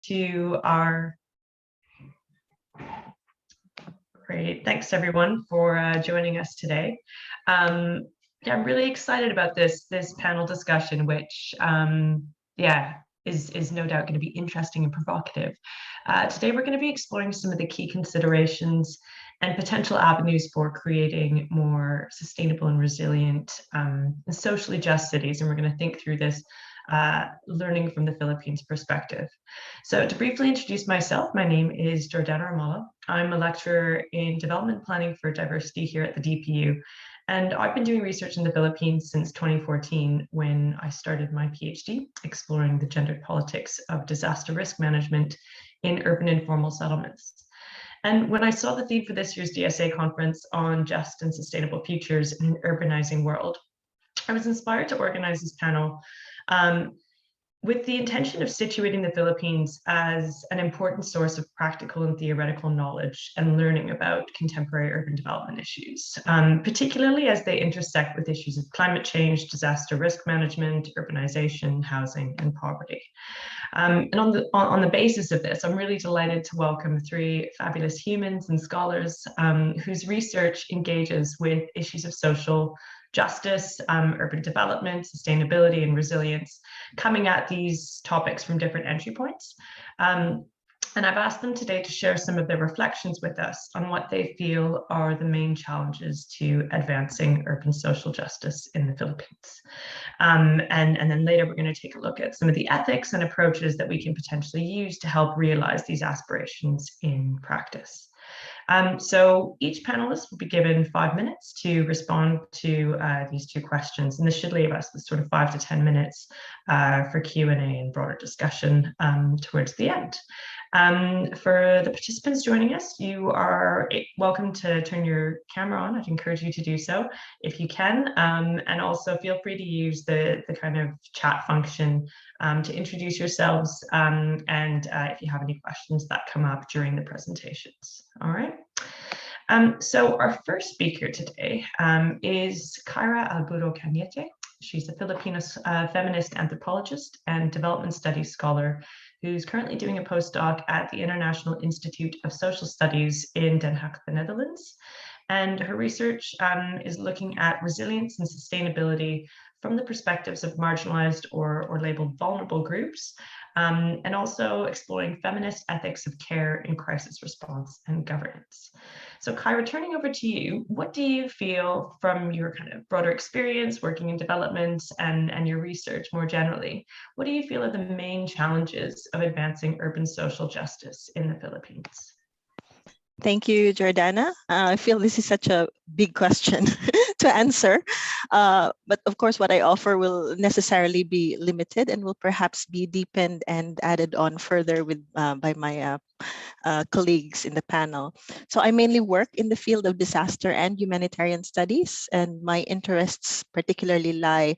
to our Great. Thanks everyone for joining us today. Yeah, I'm really excited about this panel discussion, which is no doubt going to be interesting and provocative. Today we're going to be exploring some of the key considerations and potential avenues for creating more sustainable and resilient and socially just cities, and we're going to think through this learning from the Philippines perspective. So to briefly introduce myself, my name is Jordana Ramallah. I'm a lecturer in development planning for diversity here at the DPU. And I've been doing research in the Philippines since 2014 when I started my PhD exploring the gendered politics of disaster risk management in urban informal settlements. And when I saw the theme for this year's DSA conference on just and sustainable futures in an urbanizing world, I was inspired to organize this panel with the intention of situating the Philippines as an important source of practical and theoretical knowledge and learning about contemporary urban development issues, particularly as they intersect with issues of climate change, disaster risk management, urbanization, housing, and poverty. And on the basis of this, I'm really delighted to welcome three fabulous humans and scholars whose research engages with issues of social justice, urban development, sustainability, and resilience, coming at these topics from different entry points. And I've asked them today to share some of their reflections with us on what they feel are the main challenges to advancing urban social justice in the Philippines. And then later we're going to take a look at some of the ethics and approaches that we can potentially use to help realize these aspirations in practice. So each panelist will be given 5 minutes to respond to these two questions, and this should leave us with sort of 5 to 10 minutes for Q&A and broader discussion towards the end. For the participants joining us, you are welcome to turn your camera on. I'd encourage you to do so if you can, and also feel free to use the kind of chat function to introduce yourselves and if you have any questions that come up during the presentations. All right. So our first speaker today is Kyra Alburo Cañete. She's a Filipino feminist anthropologist and development studies scholar who's currently doing a postdoc at the International Institute of Social Studies in Den Haag, the Netherlands. And her research is looking at resilience and sustainability from the perspectives of marginalized or labeled vulnerable groups, and also exploring feminist ethics of care in crisis response and governance. So Kyra, turning over to you, what do you feel from your kind of broader experience working in development and your research more generally? What do you feel are the main challenges of advancing urban social justice in the Philippines? Thank you, Jordana. I feel this is such a big question to answer, but of course what I offer will necessarily be limited and will perhaps be deepened and added on further with by my colleagues in the panel. So I mainly work in the field of disaster and humanitarian studies, and my interests particularly lie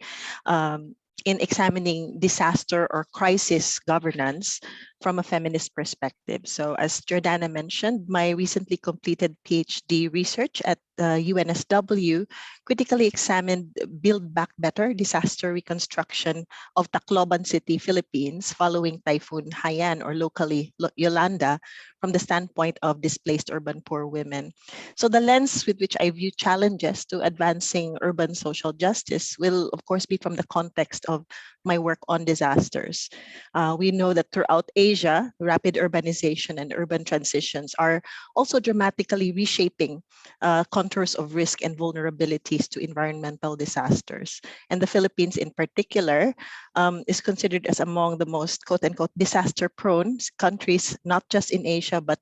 in examining disaster or crisis governance from a feminist perspective. So as Jordana mentioned, my recently completed PhD research at UNSW critically examined Build Back Better disaster reconstruction of Tacloban City, Philippines, following Typhoon Haiyan, or locally Yolanda, from the standpoint of displaced urban poor women. So the lens with which I view challenges to advancing urban social justice will, of course, be from the context of my work on disasters. We know that throughout Asia, rapid urbanization and urban transitions are also dramatically reshaping contours of risk and vulnerabilities to environmental disasters. And the Philippines in particular is considered as among the most quote-unquote disaster-prone countries, not just in Asia, but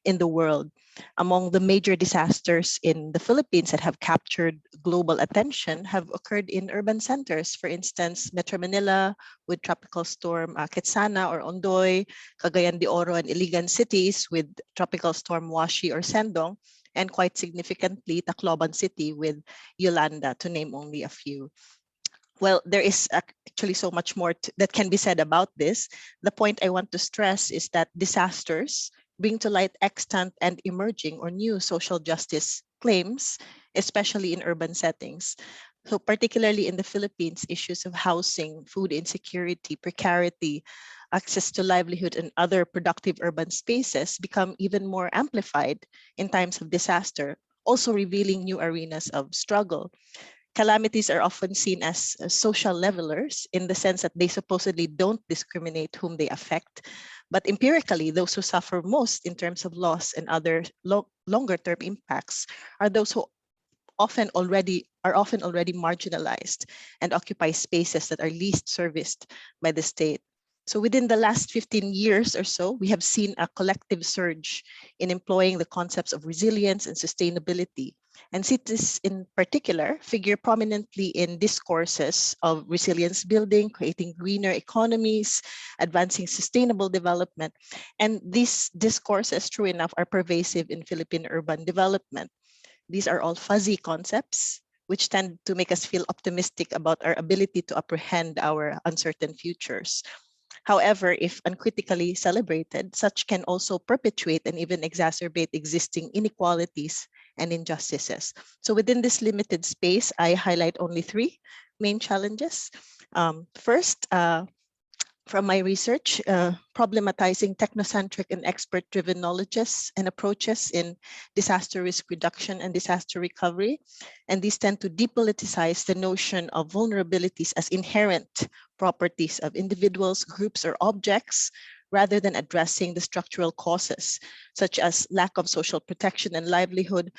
in the world. Among the major disasters in the Philippines that have captured global attention have occurred in urban centers. For instance, Metro Manila with Tropical Storm Ketsana or Ondoy, Cagayan de Oro and Iligan cities with Tropical Storm Washi or Sendong, and quite significantly, Tacloban City with Yolanda, to name only a few. Well, there is actually so much more that can be said about this. The point I want to stress is that disasters bring to light extant and emerging or new social justice claims, especially in urban settings. So particularly in the Philippines, issues of housing, food insecurity, precarity, access to livelihood and other productive urban spaces become even more amplified in times of disaster, also revealing new arenas of struggle. Calamities are often seen as social levelers in the sense that they supposedly don't discriminate whom they affect. But empirically, those who suffer most in terms of loss and other longer term impacts are those who often already marginalized and occupy spaces that are least serviced by the state. So within the last 15 years or so, we have seen a collective surge in employing the concepts of resilience and sustainability. And cities in particular figure prominently in discourses of resilience building, creating greener economies, advancing sustainable development. And these discourses, true enough, are pervasive in Philippine urban development. These are all fuzzy concepts, which tend to make us feel optimistic about our ability to apprehend our uncertain futures. However, if uncritically celebrated, such can also perpetuate and even exacerbate existing inequalities and injustices. So within this limited space, I highlight only three main challenges. First, from my research, problematizing technocentric and expert-driven knowledges and approaches in disaster risk reduction and disaster recovery. And these tend to depoliticize the notion of vulnerabilities as inherent properties of individuals, groups, or objects, rather than addressing the structural causes, such as lack of social protection and livelihood,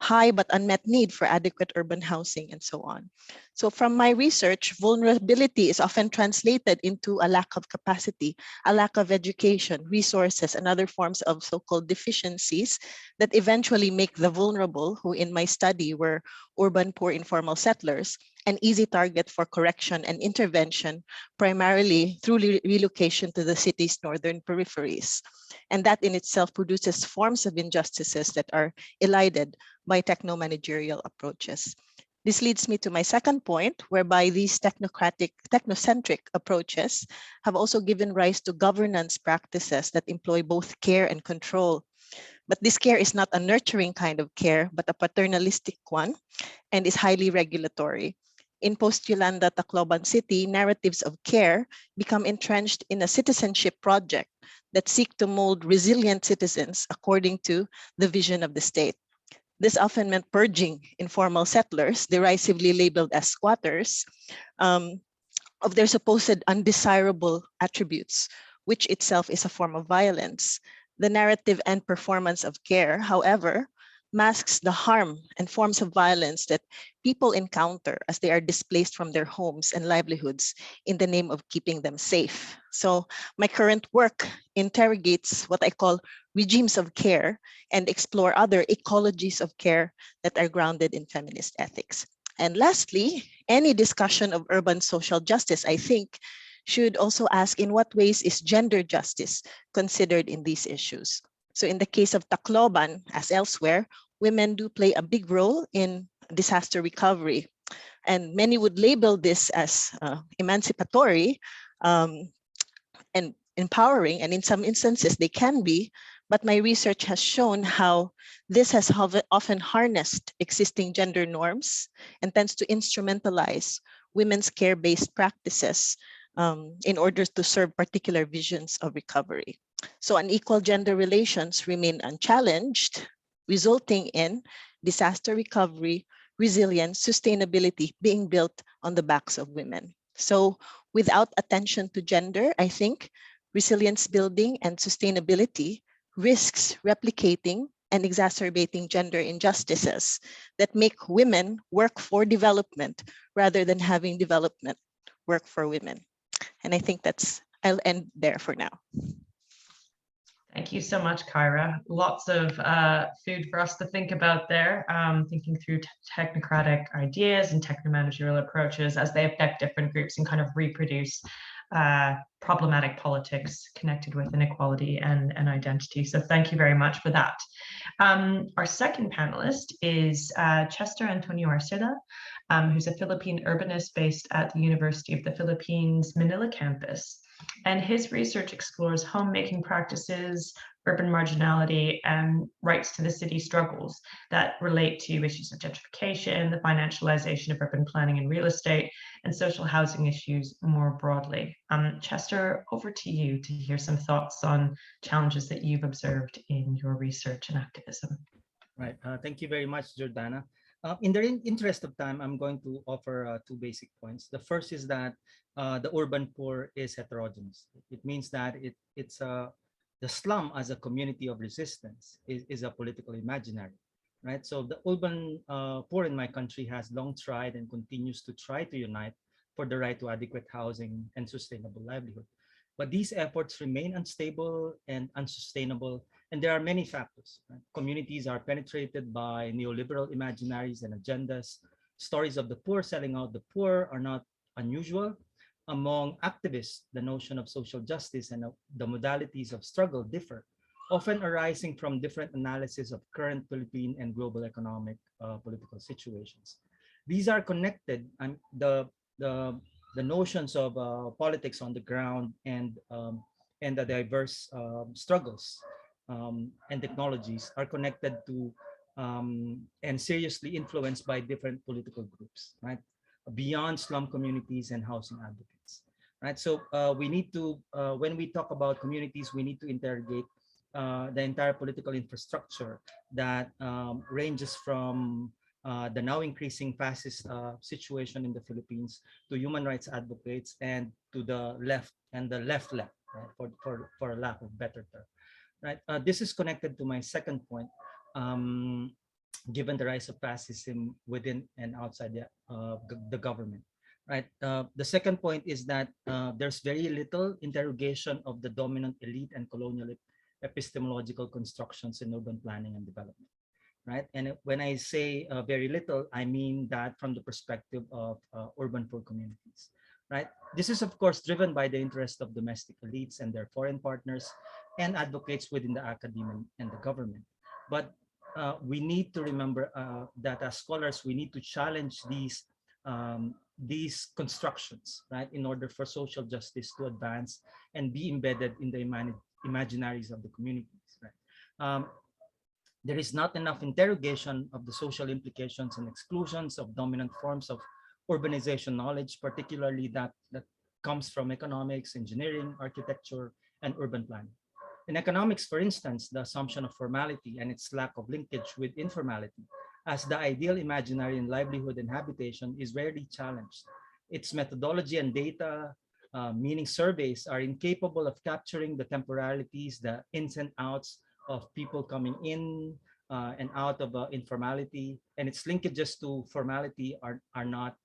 high but unmet need for adequate urban housing, and so on. So from my research, vulnerability is often translated into a lack of capacity, a lack of education, resources, and other forms of so-called deficiencies that eventually make the vulnerable, who in my study were urban poor informal settlers, an easy target for correction and intervention, primarily through relocation to the city's northern peripheries. And that in itself produces forms of injustices that are elided by techno-managerial approaches. This leads me to my second point, whereby these technocentric approaches have also given rise to governance practices that employ both care and control. But this care is not a nurturing kind of care, but a paternalistic one, and is highly regulatory. In post-Yolanda Tacloban City, narratives of care become entrenched in a citizenship project that seek to mold resilient citizens according to the vision of the state. This often meant purging informal settlers, derisively labeled as squatters, of their supposed undesirable attributes, which itself is a form of violence. The narrative and performance of care, however, masks the harm and forms of violence that people encounter as they are displaced from their homes and livelihoods in the name of keeping them safe. So my current work interrogates what I call regimes of care and explore other ecologies of care that are grounded in feminist ethics. And lastly, any discussion of urban social justice, I think, should also ask in what ways is gender justice considered in these issues. So in the case of Tacloban, as elsewhere, women do play a big role in disaster recovery. And many would label this as emancipatory and empowering, and in some instances they can be, but my research has shown how this has often harnessed existing gender norms and tends to instrumentalize women's care-based practices in order to serve particular visions of recovery. So unequal gender relations remain unchallenged, resulting in disaster recovery, resilience, sustainability being built on the backs of women. So without attention to gender, I think resilience building and sustainability risks replicating and exacerbating gender injustices that make women work for development rather than having development work for women. And I think I'll end there for now. Thank you so much, Kyra. Lots of food for us to think about there, thinking through technocratic ideas and technomanagerial approaches as they affect different groups and kind of reproduce problematic politics connected with inequality and identity. So thank you very much for that. Our second panelist is Chester Antonio Arcila, who's a Philippine urbanist based at the University of the Philippines Manila campus. And his research explores homemaking practices, urban marginality, and rights to the city struggles that relate to issues of gentrification, the financialization of urban planning and real estate, and social housing issues more broadly. Chester, over to you to hear some thoughts on challenges that you've observed in your research and activism. Right. Thank you very much, Jordana. In the interest of time, I'm going to offer two basic points. The first is that the urban poor is heterogeneous. It means that it's the slum as a community of resistance is a political imaginary, right? So the urban poor in my country has long tried and continues to try to unite for the right to adequate housing and sustainable livelihood. But these efforts remain unstable and unsustainable, and there are many factors. Right? Communities are penetrated by neoliberal imaginaries and agendas. Stories of the poor selling out the poor are not unusual. Among activists, the notion of social justice and the modalities of struggle differ, often arising from different analysis of current Philippine and global economic political situations. These are connected, and the notions of politics on the ground and the diverse struggles and technologies are connected to and seriously influenced by different political groups, right? Beyond slum communities and housing advocates, right? So we need to, when we talk about communities, we need to interrogate the entire political infrastructure that ranges from the now increasing fascist situation in the Philippines to human rights advocates and to the left and the left, right? For a lack of better term, right? This is connected to my second point. Given the rise of fascism within and outside the government, right? The second point is that there's very little interrogation of the dominant elite and colonial epistemological constructions in urban planning and development, right? And when I say very little, I mean that from the perspective of urban poor communities, right? This is, of course, driven by the interest of domestic elites and their foreign partners and advocates within the academia and the government. But we need to remember that as scholars, we need to challenge these constructions, right, in order for social justice to advance and be embedded in the imaginaries of the communities, right? There is not enough interrogation of the social implications and exclusions of dominant forms of urbanization knowledge, particularly that comes from economics, engineering, architecture, and urban planning. In economics, for instance, the assumption of formality and its lack of linkage with informality as the ideal imaginary in livelihood and habitation is rarely challenged. Its methodology and data, meaning surveys, are incapable of capturing the temporalities, the ins and outs of people coming in and out of informality, and its linkages to formality are not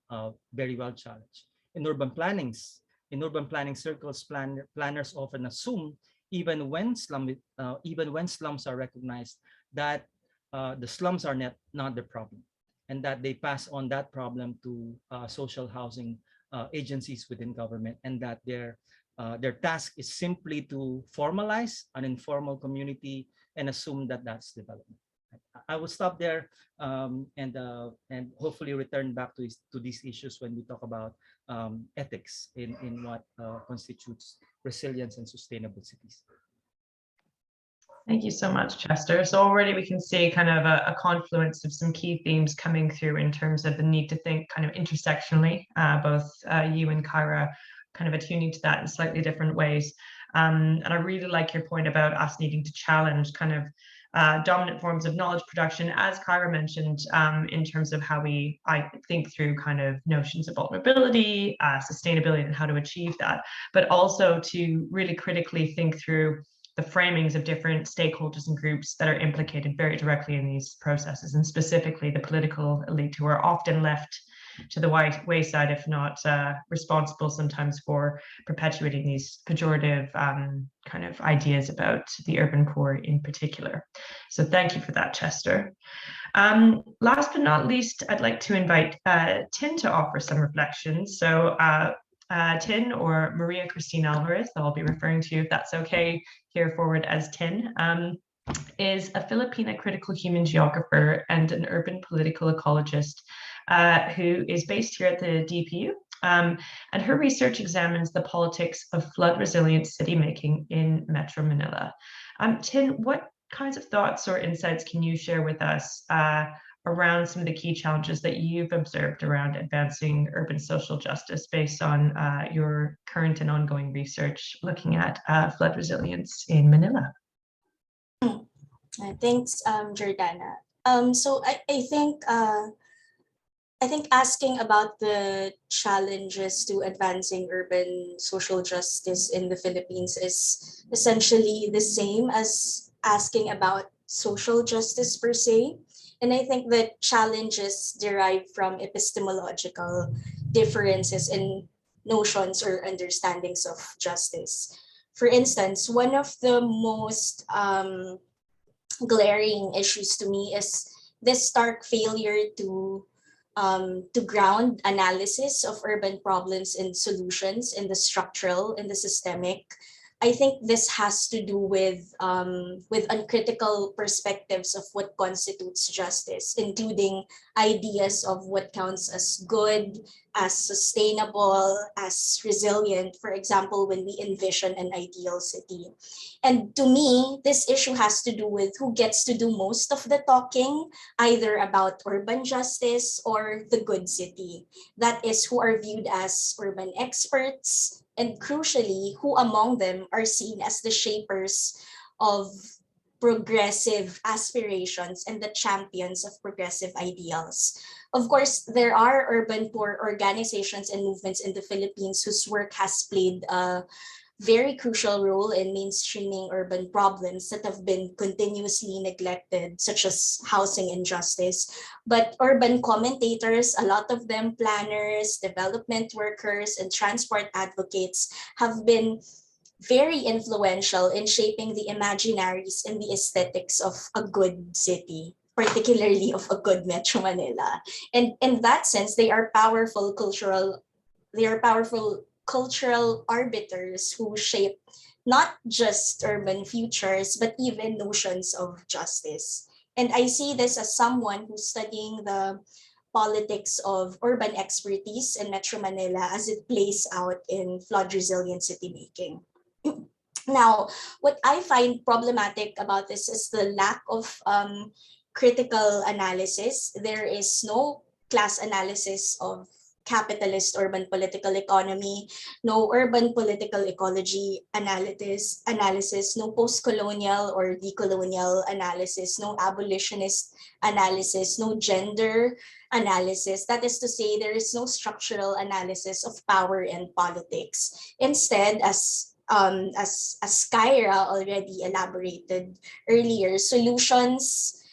very well challenged. In urban planning circles, planners often assume, even when slums are recognized, that the slums are not the problem, and that they pass on that problem to social housing agencies within government, and that their task is simply to formalize an informal community and assume that that's development. I will stop there and hopefully return back to these issues when we talk about ethics in what constitutes resilience and sustainable cities. Thank you so much, Chester. So already we can see kind of a confluence of some key themes coming through in terms of the need to think kind of intersectionally, both you and Kyra kind of attuning to that in slightly different ways. And I really like your point about us needing to challenge kind of dominant forms of knowledge production, as Kyra mentioned, in terms of how I think through kind of notions of vulnerability, sustainability, and how to achieve that, but also to really critically think through the framings of different stakeholders and groups that are implicated very directly in these processes, and specifically the political elite, who are often left to the wayside, if not responsible sometimes for perpetuating these pejorative kind of ideas about the urban poor in particular. So thank you for that, Chester. Last but not least, I'd like to invite Tin to offer some reflections. So Tin, or Maria Christine Alvarez, I'll be referring to you if that's okay here forward as Tin, is a Filipina critical human geographer and an urban political ecologist who is based here at the DPU And her research examines the politics of flood-resilient city-making in Metro Manila. Tin, what kinds of thoughts or insights can you share with us around some of the key challenges that you've observed around advancing urban social justice based on your current and ongoing research looking at flood resilience in Manila? Thanks, Jordana. So I think asking about the challenges to advancing urban social justice in the Philippines is essentially the same as asking about social justice per se. And I think the challenges derive from epistemological differences in notions or understandings of justice. For instance, one of the most glaring issues to me is this stark failure to ground analysis of urban problems in solutions in the structural, in the systemic. I think this has to do with uncritical perspectives of what constitutes justice, including ideas of what counts as good, as sustainable, as resilient. For example, when we envision an ideal city. And to me, this issue has to do with who gets to do most of the talking, either about urban justice or the good city. That is, who are viewed as urban experts, and crucially, who among them are seen as the shapers of progressive aspirations and the champions of progressive ideals. Of course, there are urban poor organizations and movements in the Philippines whose work has played a very crucial role in mainstreaming urban problems that have been continuously neglected, such as housing injustice. But urban commentators, a lot of them planners, development workers, and transport advocates, have been very influential in shaping the imaginaries and the aesthetics of a good city, particularly of a good Metro Manila. And in that sense, they are powerful cultural arbiters who shape not just urban futures, but even notions of justice. And I see this as someone who's studying the politics of urban expertise in Metro Manila as it plays out in flood resilient city making. Now, what I find problematic about this is the lack of critical analysis. There is no class analysis of capitalist urban political economy, no urban political ecology analysis, no post-colonial or decolonial analysis, no abolitionist analysis, no gender analysis. That is to say, there is no structural analysis of power and politics. Instead, as Kyra already elaborated earlier, solutions,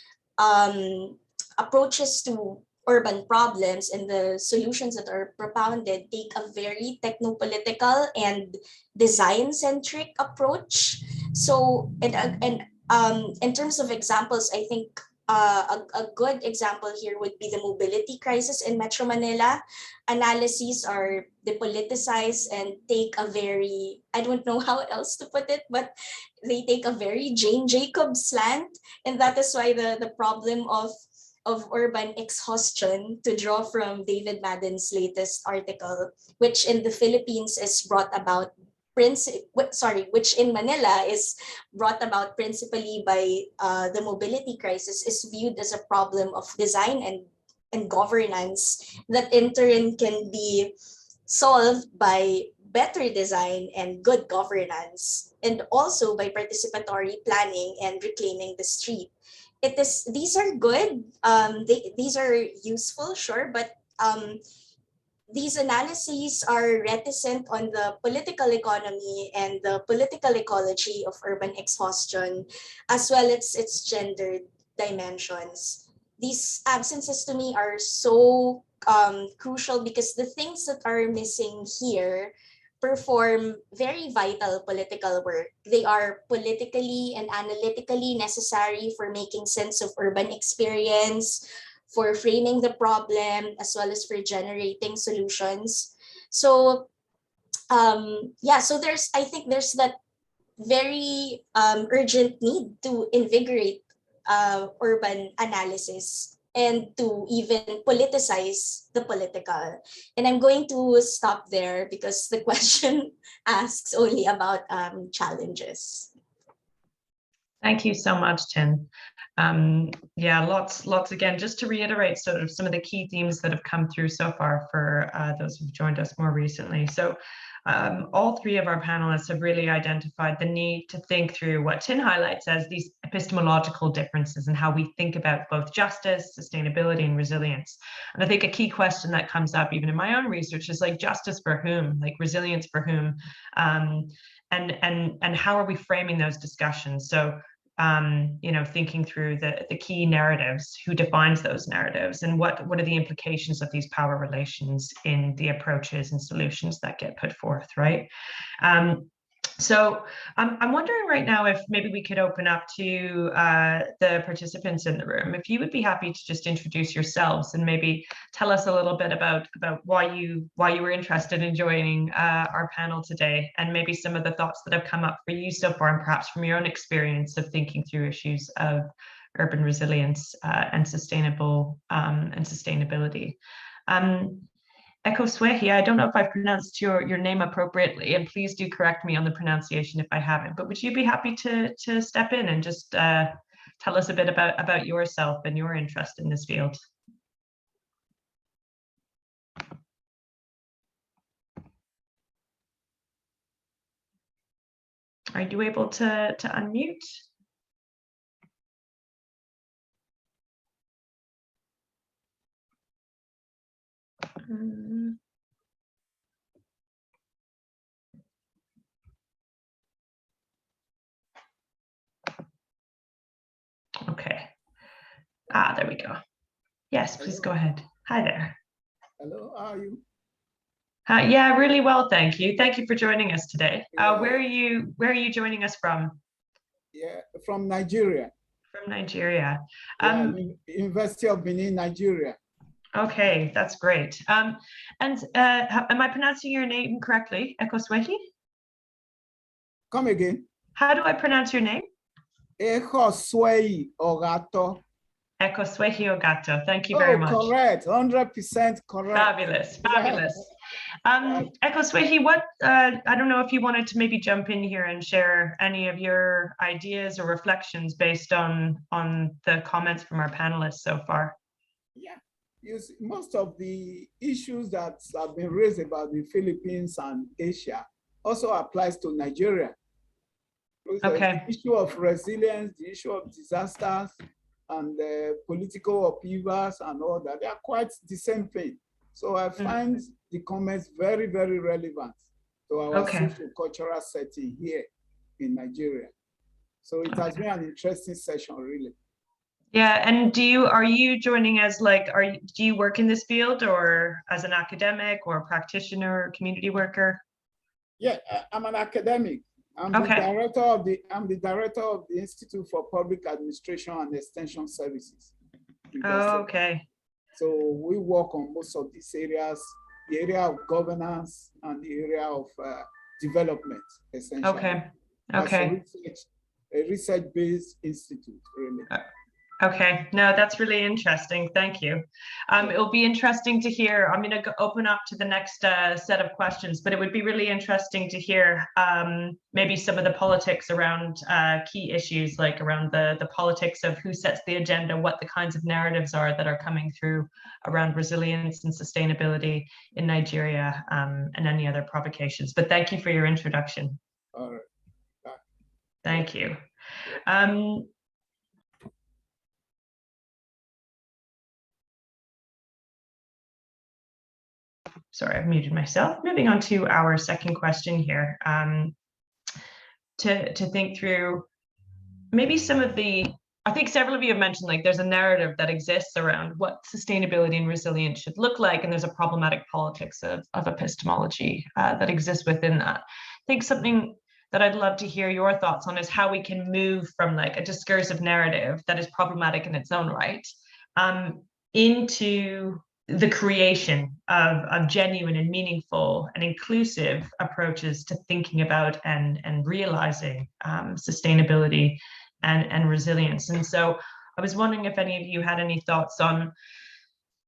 approaches to urban problems and the solutions that are propounded take a very technopolitical and design-centric approach. So, in terms of examples, I think a good example here would be the mobility crisis in Metro Manila. Analyses are depoliticized and take a very, I don't know how else to put it, but they take a very Jane Jacobs slant. And that is why the problem of urban exhaustion, to draw from David Madden's latest article, which in the Philippines is brought about which in Manila is brought about principally by the mobility crisis, is viewed as a problem of design and governance that in turn can be solved by better design and good governance, and also by participatory planning and reclaiming the street. These are good. These are useful, sure, but these analyses are reticent on the political economy and the political ecology of urban exhaustion, as well as its gendered dimensions. These absences to me are so crucial because the things that are missing here perform very vital political work. They are politically and analytically necessary for making sense of urban experience, for framing the problem, as well as for generating solutions. So I think there's that very urgent need to invigorate urban analysis and to even politicize the political. And I'm going to stop there because the question asks only about challenges. Thank you so much, Tin. Yeah, lots again, just to reiterate sort of some of the key themes that have come through so far for those who've joined us more recently. So all three of our panelists have really identified the need to think through what Tin highlights as these epistemological differences in how we think about both justice, sustainability, and resilience. And I think a key question that comes up even in my own research is like justice for whom, like resilience for whom, and how are we framing those discussions? So you know, thinking through the key narratives, who defines those narratives, and what are the implications of these power relations in the approaches and solutions that get put forth, right? So I'm wondering right now if maybe we could open up to the participants in the room. If you would be happy to just introduce yourselves and maybe tell us a little bit about why you were interested in joining our panel today, and maybe some of the thoughts that have come up for you so far, and perhaps from your own experience of thinking through issues of urban resilience and sustainability. Ekoswehi, I don't know if I've pronounced your name appropriately, and please do correct me on the pronunciation if I haven't, but would you be happy to step in and just tell us a bit about yourself and your interest in this field? Are you able to unmute? Okay. There we go. Yes, please go ahead. Hi there. Hello, how are you? Yeah, really well, thank you. Thank you for joining us today. Yeah. Where are you joining us from? Yeah, from Nigeria. From Nigeria. University of Benin, Nigeria. Okay, that's great. And am I pronouncing your name correctly, Ekoswehi? Come again. How do I pronounce your name? Ekoswehi Ogato. Ekoswehi Ogato. Thank you very much. Correct. 100% correct. Fabulous, fabulous. Ekoswehi, what I don't know if you wanted to maybe jump in here and share any of your ideas or reflections based on the comments from our panelists so far. Yeah. See, most of the issues that have been raised about the Philippines and Asia also applies to Nigeria. Okay. The issue of resilience, the issue of disasters, and political upheavals and all that, they are quite the same thing. So I find the comments very, very relevant to our socio-cultural setting here in Nigeria. So it has been an interesting session, really. Yeah, and are you joining as do you work in this field or as an academic or practitioner or community worker? Yeah, I'm an academic. I'm the director of the Institute for Public Administration and Extension Services. Okay. So we work on most of these areas, the area of governance and the area of development, essentially. Okay. Okay. A research-based institute, really. Okay, no, that's really interesting. Thank you. It'll be interesting to hear. I'm going to open up to the next set of questions, but it would be really interesting to hear maybe some of the politics around key issues, like around the politics of who sets the agenda, what the kinds of narratives are that are coming through around resilience and sustainability in Nigeria, and any other provocations. But thank you for your introduction. All right. Thank you. Sorry, I've muted myself. Moving on to our second question here, to think through maybe some of I think several of you have mentioned, like, there's a narrative that exists around what sustainability and resilience should look like, and there's a problematic politics of epistemology that exists within that. I think something that I'd love to hear your thoughts on is how we can move from like a discursive narrative that is problematic in its own right into the creation of genuine and meaningful and inclusive approaches to thinking about and realizing sustainability and resilience. And so I was wondering if any of you had any thoughts on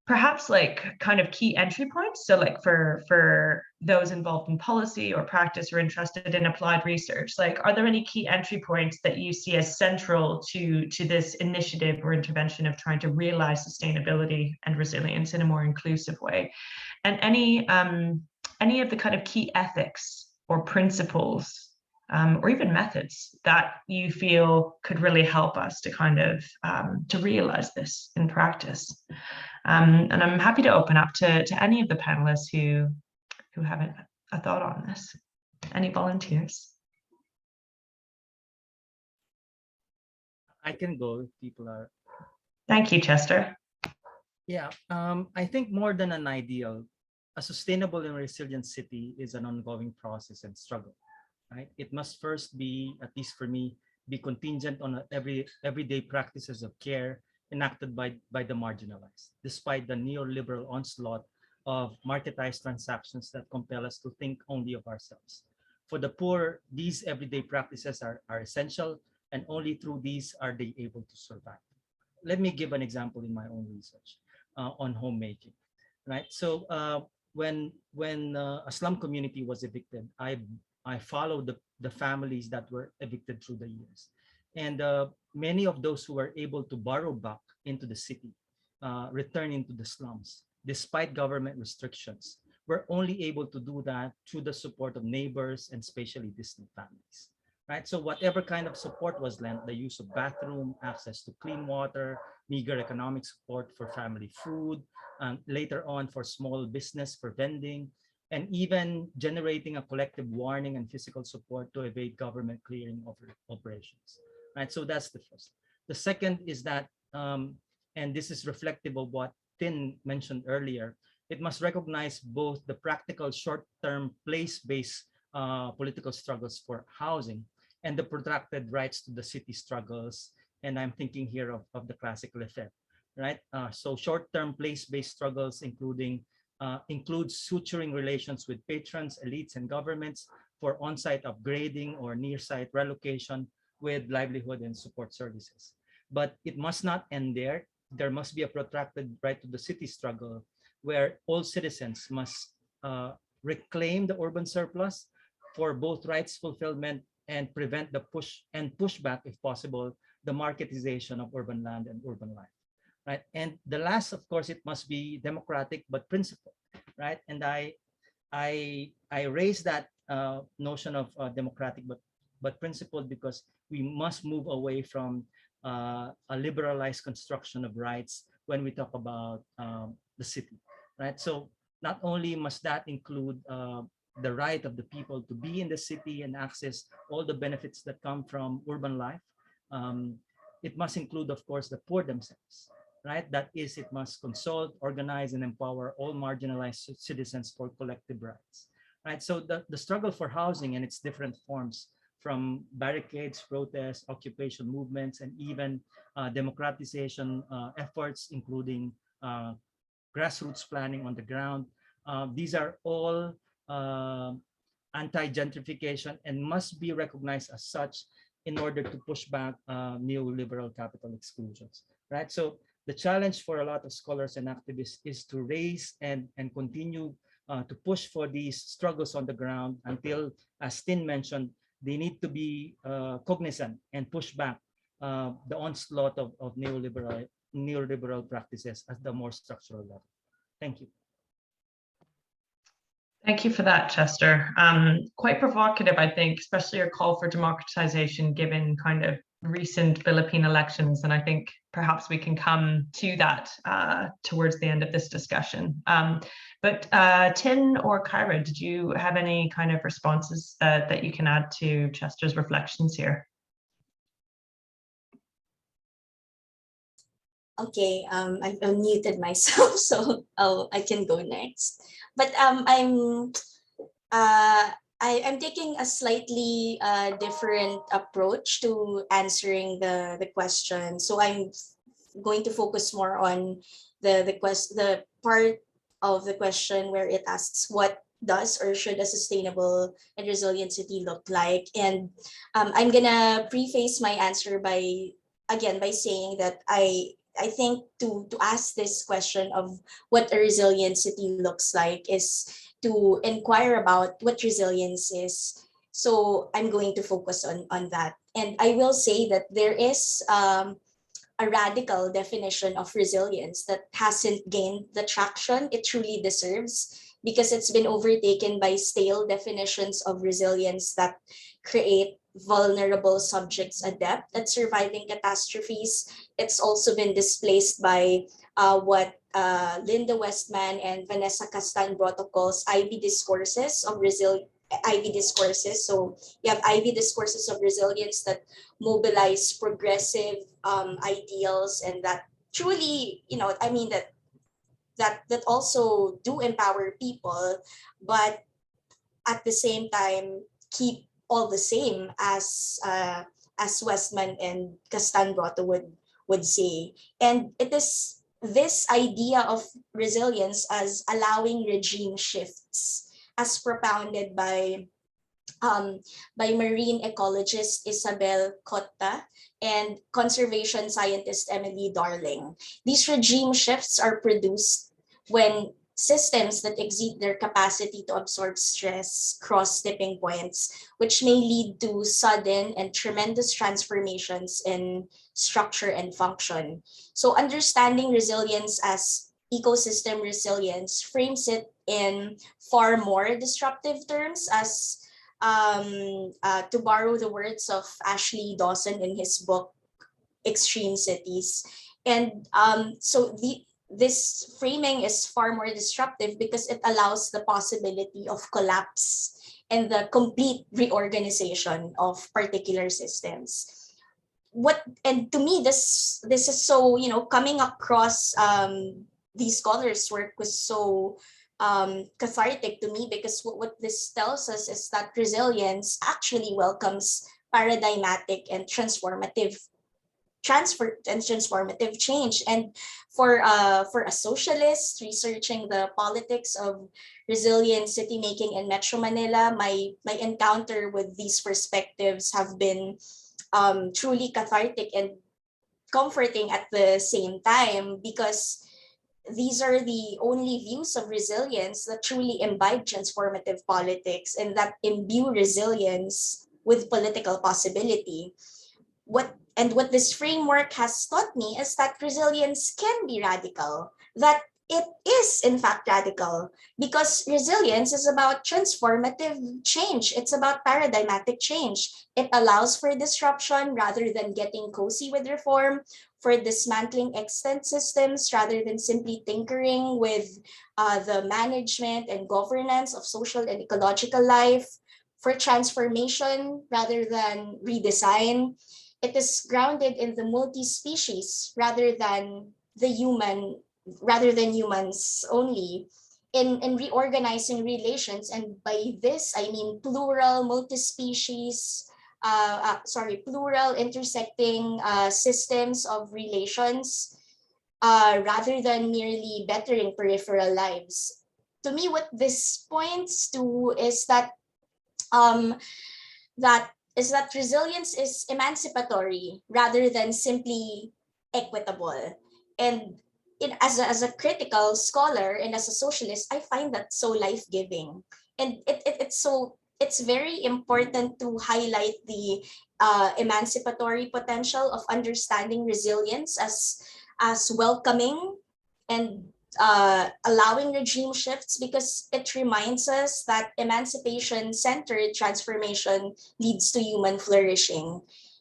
perhaps like kind of key entry points. So like for those involved in policy or practice or interested in applied research, like are there any key entry points that you see as central to this initiative or intervention of trying to realize sustainability and resilience in a more inclusive way? And any of the kind of key ethics or principles or even methods that you feel could really help us to kind of to realize this in practice. And I'm happy to open up to any of the panelists who have a thought on this. Any volunteers? I can go if people are. Thank you, Chester. Yeah, I think more than an ideal, a sustainable and resilient city is an ongoing process and struggle, right? It must first be, at least for me, be contingent on everyday practices of care enacted by the marginalized, despite the neoliberal onslaught of marketized transactions that compel us to think only of ourselves. For the poor, these everyday practices are essential, and only through these are they able to survive. Let me give an example in my own research on homemaking, right? So when a slum community was evicted, I followed the families that were evicted through the years. And many of those who were able to borrow back into the city, return into the slums, despite government restrictions, were only able to do that through the support of neighbors and spatially distant families, right? So whatever kind of support was lent, the use of bathroom, access to clean water, meager economic support for family food, and later on for small business, for vending, and even generating a collective warning and physical support to evade government clearing operations, right? So that's the first. The second is that, and this is reflective of what Tin mentioned earlier, it must recognize both the practical short-term place-based political struggles for housing and the protracted rights to the city struggles. And I'm thinking here of the classical effect, right? So short-term place-based struggles include suturing relations with patrons, elites, and governments for on-site upgrading or near-site relocation with livelihood and support services. But it must not end there. There must be a protracted right to the city struggle where all citizens must reclaim the urban surplus for both rights fulfillment and prevent the pushback, if possible, the marketization of urban land and urban life, right? And the last, of course, it must be democratic but principled, right? And I raise that notion of democratic but principled because we must move away from a liberalized construction of rights when we talk about the city, right? So not only must that include the right of the people to be in the city and access all the benefits that come from urban life. It must include, of course, the poor themselves, right? That is, it must consult, organize, and empower all marginalized citizens for collective rights, right? So the struggle for housing and its different forms, from barricades, protests, occupation movements, and even democratization efforts, including grassroots planning on the ground. These are all anti-gentrification and must be recognized as such in order to push back neoliberal capital exclusions, right? So the challenge for a lot of scholars and activists is to raise and continue to push for these struggles on the ground until, as Tin mentioned, they need to be cognizant and push back the onslaught of neoliberal practices at the more structural level. Thank you. Thank you for that, Chester. Quite provocative, I think, especially your call for democratization given kind of recent Philippine elections. And I think perhaps we can come to that towards the end of this discussion. But Tin or Kyra, did you have any kind of responses that you can add to Chester's reflections here? Okay, I've unmuted myself, so I can go next. But I'm taking a slightly different approach to answering the question. So I'm going to focus more on the part of the question where it asks what does or should a sustainable and resilient city look like, and I'm gonna preface my answer by again by saying that I think to ask this question of what a resilient city looks like is to inquire about what resilience is. So I'm going to focus on that. And I will say that there is a radical definition of resilience that hasn't gained the traction it truly deserves because it's been overtaken by stale definitions of resilience that create vulnerable subjects adept at surviving catastrophes. It's also been displaced by what Linda Westman and Vanessa Castan protocols Ivy discourses of Ivy discourses. So you have Ivy discourses of resilience that mobilize progressive ideals and that truly, I mean that also do empower people, but at the same time keep all the same as Westman and Castanbroto would say. And it is this idea of resilience as allowing regime shifts, as propounded by marine ecologist Isabel Cotta and conservation scientist Emily Darling. These regime shifts are produced when systems that exceed their capacity to absorb stress cross tipping points, which may lead to sudden and tremendous transformations in structure and function. So understanding resilience as ecosystem resilience frames it in far more disruptive terms as to borrow the words of Ashley Dawson in his book Extreme Cities. And this framing is far more disruptive because it allows the possibility of collapse and the complete reorganization of particular systems. And to me, this is so, coming across these scholars' work was so cathartic to me because what this tells us is that resilience actually welcomes paradigmatic and transformative change. And for a socialist researching the politics of resilient city making in Metro Manila, my encounter with these perspectives have been truly cathartic and comforting at the same time because these are the only views of resilience that truly imbibe transformative politics and that imbue resilience with political possibility. What this framework has taught me is that resilience can be radical, that it is in fact radical because resilience is about transformative change. It's about paradigmatic change. It allows for disruption rather than getting cozy with reform, for dismantling extant systems rather than simply tinkering with the management and governance of social and ecological life, for transformation rather than redesign. It is grounded in the multi-species rather than humans only, in reorganizing relations. And by this I mean plural, multi-species, plural intersecting systems of relations rather than merely bettering peripheral lives. To me, what this points to is that resilience is emancipatory rather than simply equitable. And as a critical scholar and as a socialist, I find that so life-giving. And it's very important to highlight the emancipatory potential of understanding resilience as welcoming and allowing regime shifts, because it reminds us that emancipation-centered transformation leads to human flourishing.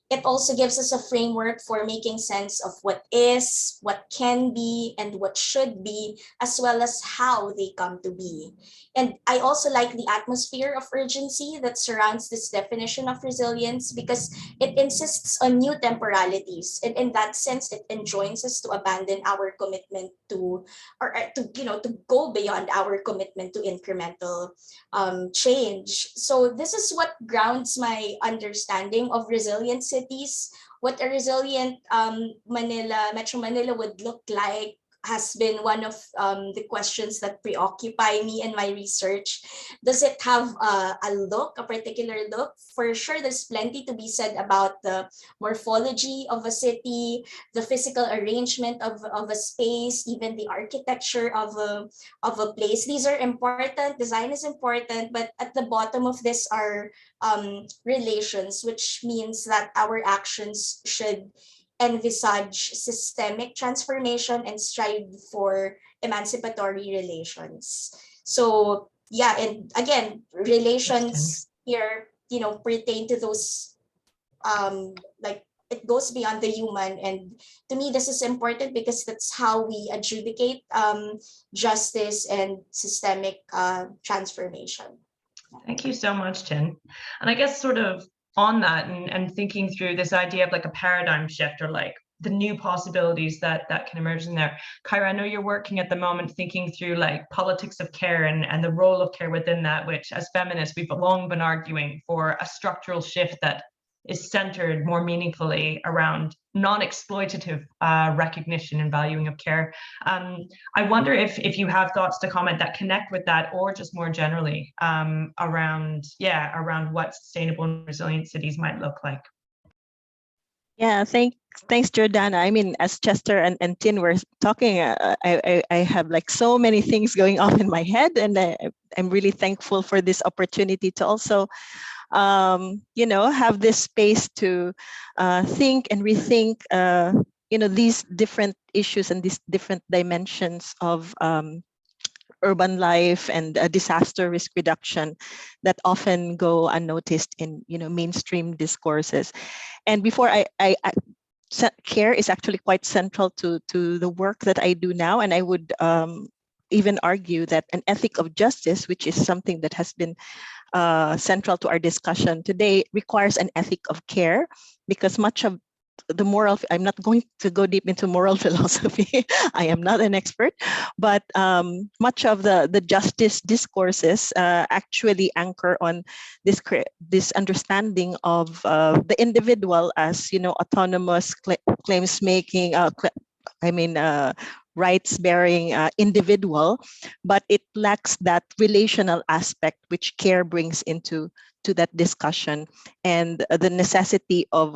It also gives us a framework for making sense of what is, what can be, and what should be, as well as how they come to be. And I also like the atmosphere of urgency that surrounds this definition of resilience because it insists on new temporalities. And in that sense, it enjoins us to abandon our commitment to go beyond our commitment to incremental change. So this is what grounds my understanding of resilient cities, what a resilient Metro Manila would look like has been one of the questions that preoccupy me in my research. Does it have a particular look? For sure, there's plenty to be said about the morphology of a city, the physical arrangement of a space, even the architecture of a place. These are important. Design is important, but at the bottom of this are relations, which means that our actions should envisage systemic transformation and strive for emancipatory relations. So yeah, and again, relations here, pertain to those like it goes beyond the human, and to me this is important because that's how we adjudicate justice and systemic transformation. Thank you so much, Tin. And I guess sort of on that and thinking through this idea of like a paradigm shift or like the new possibilities that can emerge in there. Kyra, I know you're working at the moment thinking through like politics of care and the role of care within that, which as feminists, we've long been arguing for a structural shift that is centered more meaningfully around non-exploitative recognition and valuing of care. I wonder if you have thoughts to comment that connect with that, or just more generally around what sustainable and resilient cities might look like. Yeah, thanks, Jordana. I mean, as Chester and Tin were talking, I have like so many things going on in my head, and I'm really thankful for this opportunity to also have this space to think and rethink, these different issues and these different dimensions of urban life and disaster risk reduction that often go unnoticed in mainstream discourses. And before care is actually quite central to the work that I do now, and I would even argue that an ethic of justice, which is something that has been central to our discussion today, requires an ethic of care, because much of the moral, I'm not going to go deep into moral philosophy, I am not an expert, but much of the justice discourses actually anchor on this understanding of the individual as, autonomous claims making, rights-bearing individual, but it lacks that relational aspect which care brings into that discussion, and the necessity of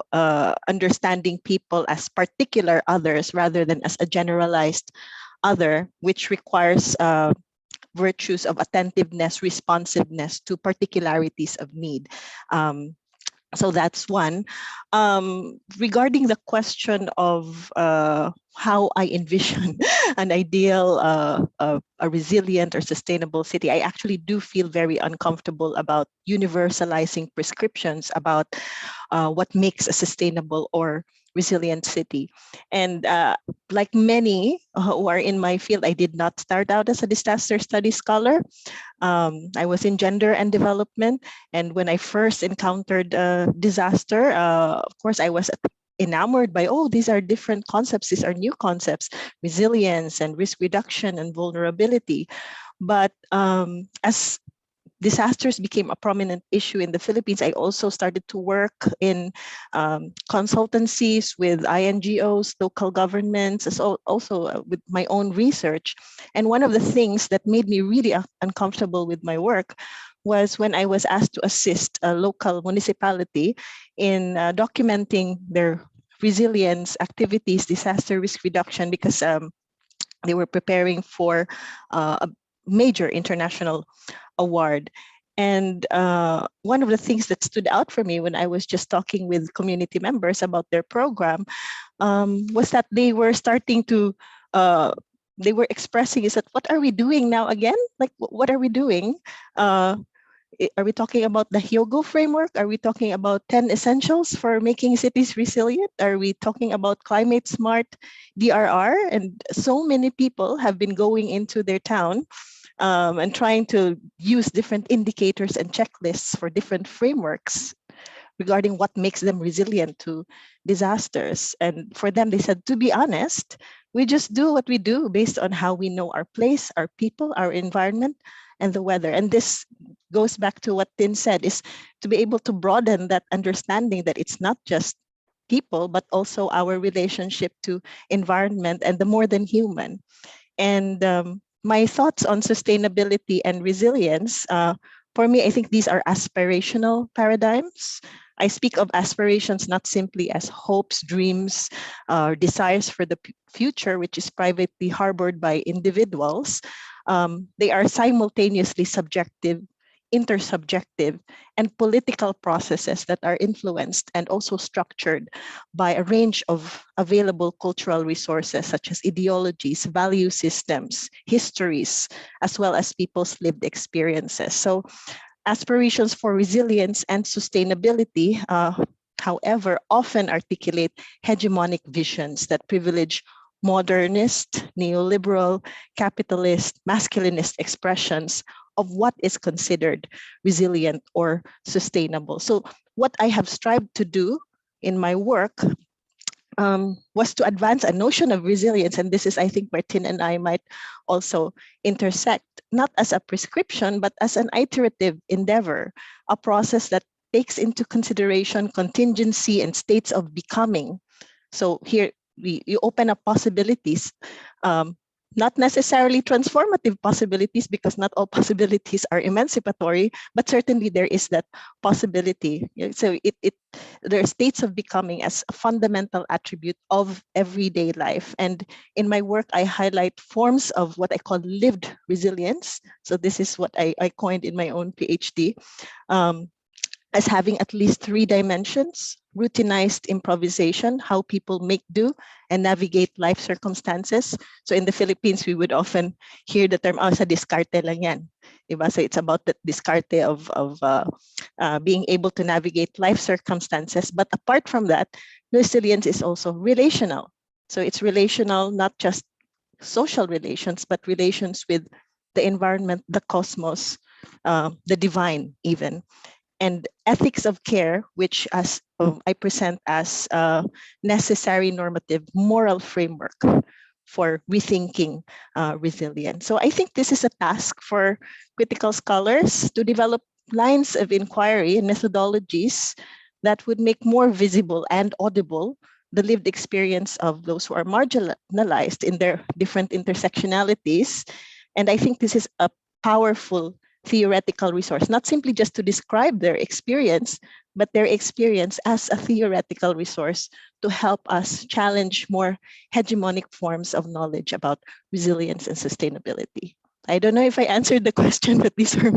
understanding people as particular others rather than as a generalized other, which requires virtues of attentiveness, responsiveness to particularities of need. So that's one. Regarding the question of how I envision an ideal, a resilient or sustainable city, I actually do feel very uncomfortable about universalizing prescriptions about what makes a sustainable or resilient city. And like many who are in my field, I did not start out as a disaster studies scholar. I was in gender and development. And when I first encountered disaster, of course, I was enamored by, these are different concepts. These are new concepts, resilience and risk reduction and vulnerability. But as disasters became a prominent issue in the Philippines, I also started to work in consultancies with INGOs, local governments, as also with my own research. And one of the things that made me really uncomfortable with my work was when I was asked to assist a local municipality in documenting their resilience activities, disaster risk reduction, because they were preparing for a major international award. And one of the things that stood out for me when I was just talking with community members about their program was that they were starting to, they were expressing is that, what are we doing now again? Like, what are we doing? Are we talking about the Hyogo framework? Are we talking about 10 essentials for making cities resilient? Are we talking about climate smart DRR? And so many people have been going into their town and trying to use different indicators and checklists for different frameworks regarding what makes them resilient to disasters. And for them, they said, to be honest, we just do what we do based on how we know our place, our people, our environment, and the weather. And this goes back to what Tin said, is to be able to broaden that understanding that it's not just people, but also our relationship to environment and the more than human. And my thoughts on sustainability and resilience, for me, I think these are aspirational paradigms. I speak of aspirations not simply as hopes, dreams, or desires for the future, which is privately harbored by individuals. They are simultaneously subjective, intersubjective, and political processes that are influenced and also structured by a range of available cultural resources such as ideologies, value systems, histories, as well as people's lived experiences. So aspirations for resilience and sustainability, however, often articulate hegemonic visions that privilege modernist, neoliberal, capitalist, masculinist expressions of what is considered resilient or sustainable. So what I have strived to do in my work was to advance a notion of resilience. And this is, I think, where Tin and I might also intersect, not as a prescription, but as an iterative endeavor, a process that takes into consideration contingency and states of becoming. So here you open up possibilities, not necessarily transformative possibilities, because not all possibilities are emancipatory, but certainly there is that possibility. So there are states of becoming as a fundamental attribute of everyday life. And in my work, I highlight forms of what I call lived resilience. So this is what I coined in my own PhD. As having at least 3 dimensions: routinized improvisation, how people make do and navigate life circumstances. So in the Philippines, we would often hear the term, sa diskarte lang yan. Diba? So it's about the diskarte of being able to navigate life circumstances. But apart from that, resilience is also relational. So it's relational, not just social relations, but relations with the environment, the cosmos, the divine even. And ethics of care, which as I present as a necessary normative moral framework for rethinking resilience. So I think this is a task for critical scholars to develop lines of inquiry and methodologies that would make more visible and audible the lived experience of those who are marginalized in their different intersectionalities. And I think this is a powerful theoretical resource, not simply just to describe their experience, but their experience as a theoretical resource to help us challenge more hegemonic forms of knowledge about resilience and sustainability. I don't know if I answered the question, but these are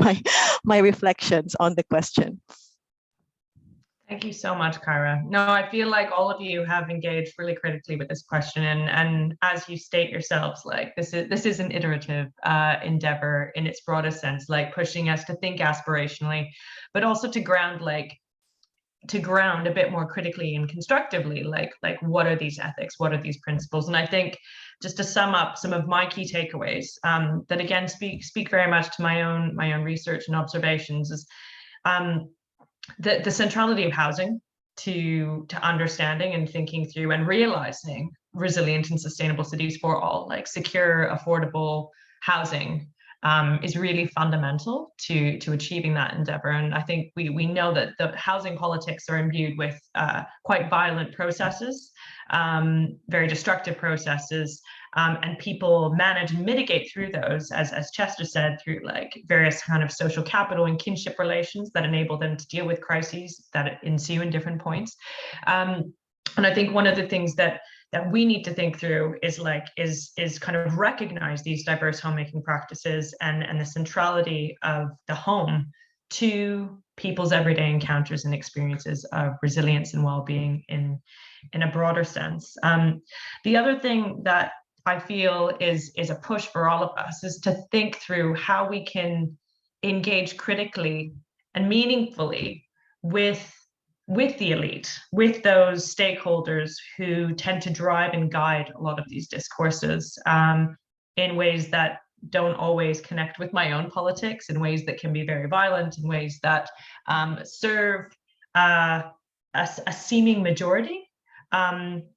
my reflections on the question. Thank you so much, Kyra. No, I feel like all of you have engaged really critically with this question, and as you state yourselves, like this is an iterative endeavor in its broadest sense, like pushing us to think aspirationally, but also to ground a bit more critically and constructively, like what are these ethics, what are these principles? And I think just to sum up some of my key takeaways that again speak very much to my own research and observations is the centrality of housing to understanding and thinking through and realizing resilient and sustainable cities for all, like secure, affordable housing is really fundamental to achieving that endeavor. And I think we know that the housing politics are imbued with quite violent processes, very destructive processes, and people manage and mitigate through those, as Chester said, through like various kind of social capital and kinship relations that enable them to deal with crises that ensue in different points. And I think one of the things that we need to think through is kind of recognize these diverse homemaking practices and the centrality of the home to people's everyday encounters and experiences of resilience and well-being in a broader sense. The other thing that I feel is a push for all of us is to think through how we can engage critically and meaningfully with the elite, with those stakeholders who tend to drive and guide a lot of these discourses in ways that don't always connect with my own politics, in ways that can be very violent, in ways that serve a seeming majority,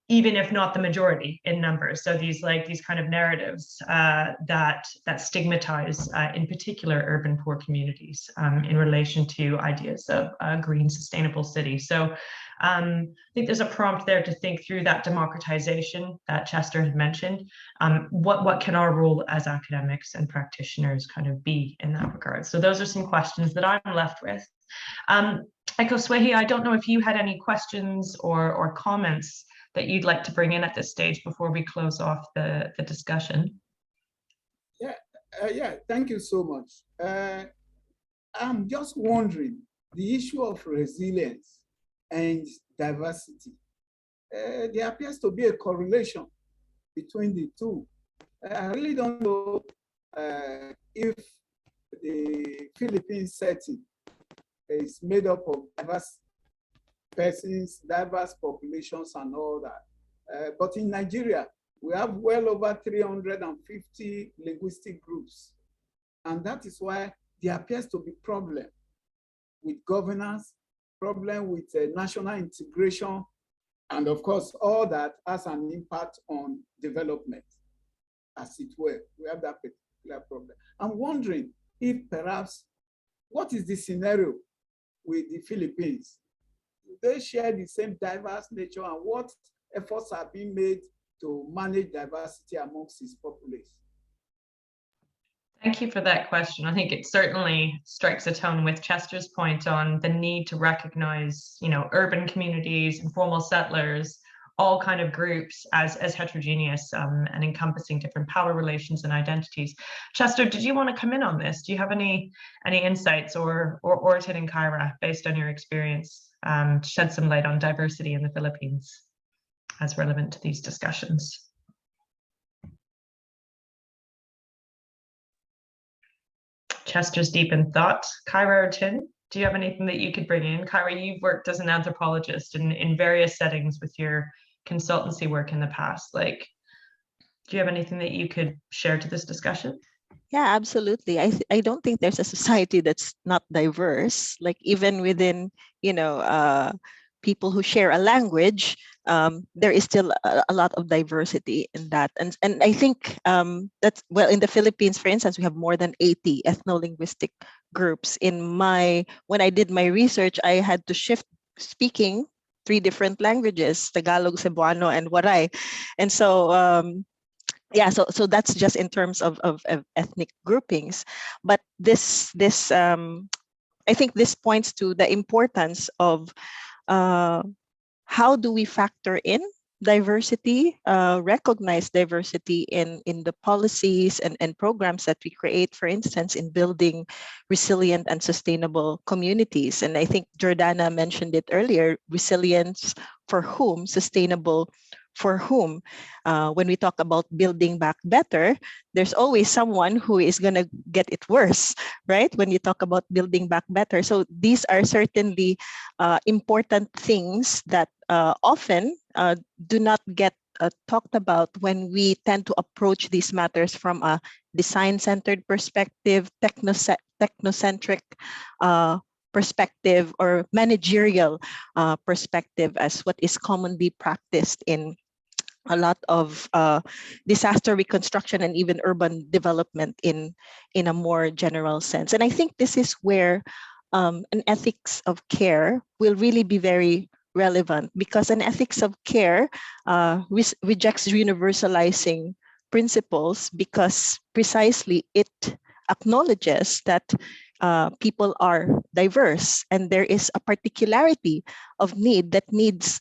even if not the majority in numbers. So these kind of narratives that stigmatize, in particular, urban poor communities in relation to ideas of a green, sustainable city. So I think there's a prompt there to think through that democratization that Chester had mentioned. What can our role as academics and practitioners kind of be in that regard? So those are some questions that I'm left with. Echo Swehi, I don't know if you had any questions or comments that you'd like to bring in at this stage before we close off the discussion. Yeah, thank you so much. I'm just wondering, the issue of resilience and diversity, there appears to be a correlation between the two. I really don't know if the Philippine setting is made up of diverse persons, diverse populations and all that. But in Nigeria, we have well over 350 linguistic groups. And that is why there appears to be problem with governance, problem with national integration, and of course, all that has an impact on development, as it were. We have that particular problem. I'm wondering if perhaps, what is the scenario with the Philippines? Do they share the same diverse nature, and what efforts are being made to manage diversity amongst its population? Thank you for that question. I think it certainly strikes a tone with Chester's point on the need to recognize, urban communities, informal settlers, all kind of groups as heterogeneous and encompassing different power relations and identities. Chester, did you want to come in on this? Do you have any insights or Ortin and Kyra, based on your experience, to shed some light on diversity in the Philippines as relevant to these discussions? Chester's deep in thought. Kyra or Tin, do you have anything that you could bring in? Kyra, you've worked as an anthropologist in various settings with your consultancy work in the past. Do you have anything that you could share to this discussion? Yeah, absolutely. I don't think there's a society that's not diverse. Like even within, people who share a language, there is still a lot of diversity in that. And I think that's, well, in the Philippines, for instance, we have more than 80 ethno-linguistic groups. When I did my research, I had to shift speaking 3 different languages, Tagalog, Cebuano, and Waray. And so, yeah, so that's just in terms of ethnic groupings. But this I think this points to the importance of how do we factor in diversity, recognize diversity in the policies and programs that we create, for instance, in building resilient and sustainable communities. And I think Jordana mentioned it earlier, resilience for whom, sustainable for whom. When we talk about building back better, there's always someone who is going to get it worse, right? When you talk about building back better. So these are certainly important things that often do not get talked about when we tend to approach these matters from a design-centered perspective, technocentric perspective, or managerial perspective, as what is commonly practiced in a lot of disaster reconstruction and even urban development in a more general sense. And I think this is where an ethics of care will really be very relevant, because an ethics of care rejects universalizing principles, because precisely it acknowledges that people are diverse and there is a particularity of need that needs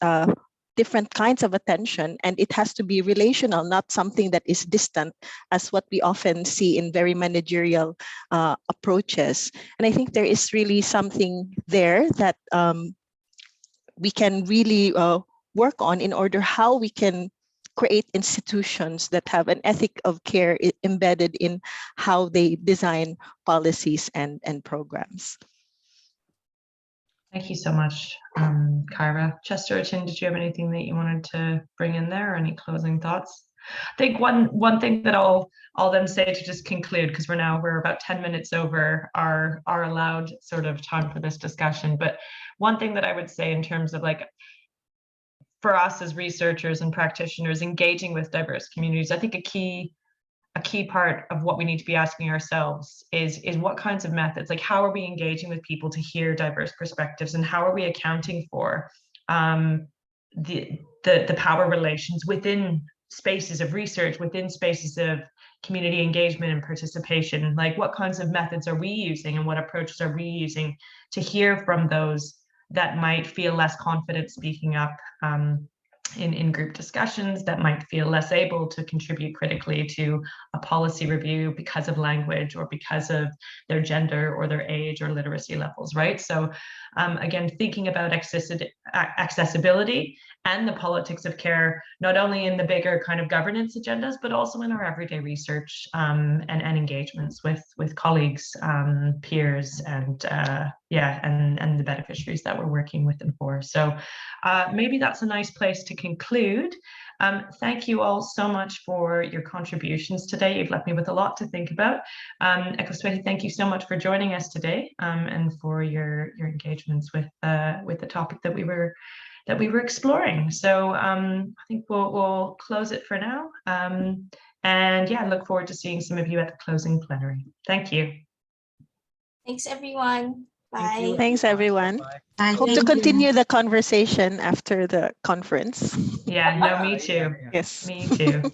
different kinds of attention, and it has to be relational, not something that is distant, as what we often see in very managerial approaches. And I think there is really something there that we can really work on in order how we can create institutions that have an ethic of care embedded in how they design policies and programs. Thank you so much, Kyra. Chester or Tin, did you have anything that you wanted to bring in there, or any closing thoughts? I think one thing that I'll then say to just conclude, because we're about 10 minutes over our allowed sort of time for this discussion, but one thing that I would say in terms of for us as researchers and practitioners engaging with diverse communities, I think a key part of what we need to be asking ourselves is what kinds of methods, how are we engaging with people to hear diverse perspectives, and how are we accounting for the power relations within spaces of research, within spaces of community engagement and participation. Like, what kinds of methods are we using and what approaches are we using to hear from those that might feel less confident speaking up in group discussions, that might feel less able to contribute critically to a policy review because of language or because of their gender or their age or literacy levels, right? So again, thinking about accessibility and the politics of care, not only in the bigger kind of governance agendas, but also in our everyday research and engagements with colleagues, peers, and the beneficiaries that we're working with and for. So maybe that's a nice place to conclude. Thank you all so much for your contributions today. You've left me with a lot to think about. Ekosweti, thank you so much for joining us today and for your engagements with the topic that we were exploring. So I think we'll close it for now. And yeah, look forward to seeing some of you at the closing plenary. Thank you. Thanks, everyone. Bye. Thank you. Thanks, everyone. Bye. Hope to continue the conversation after the conference. Yeah, no, me too. Yes. Me too.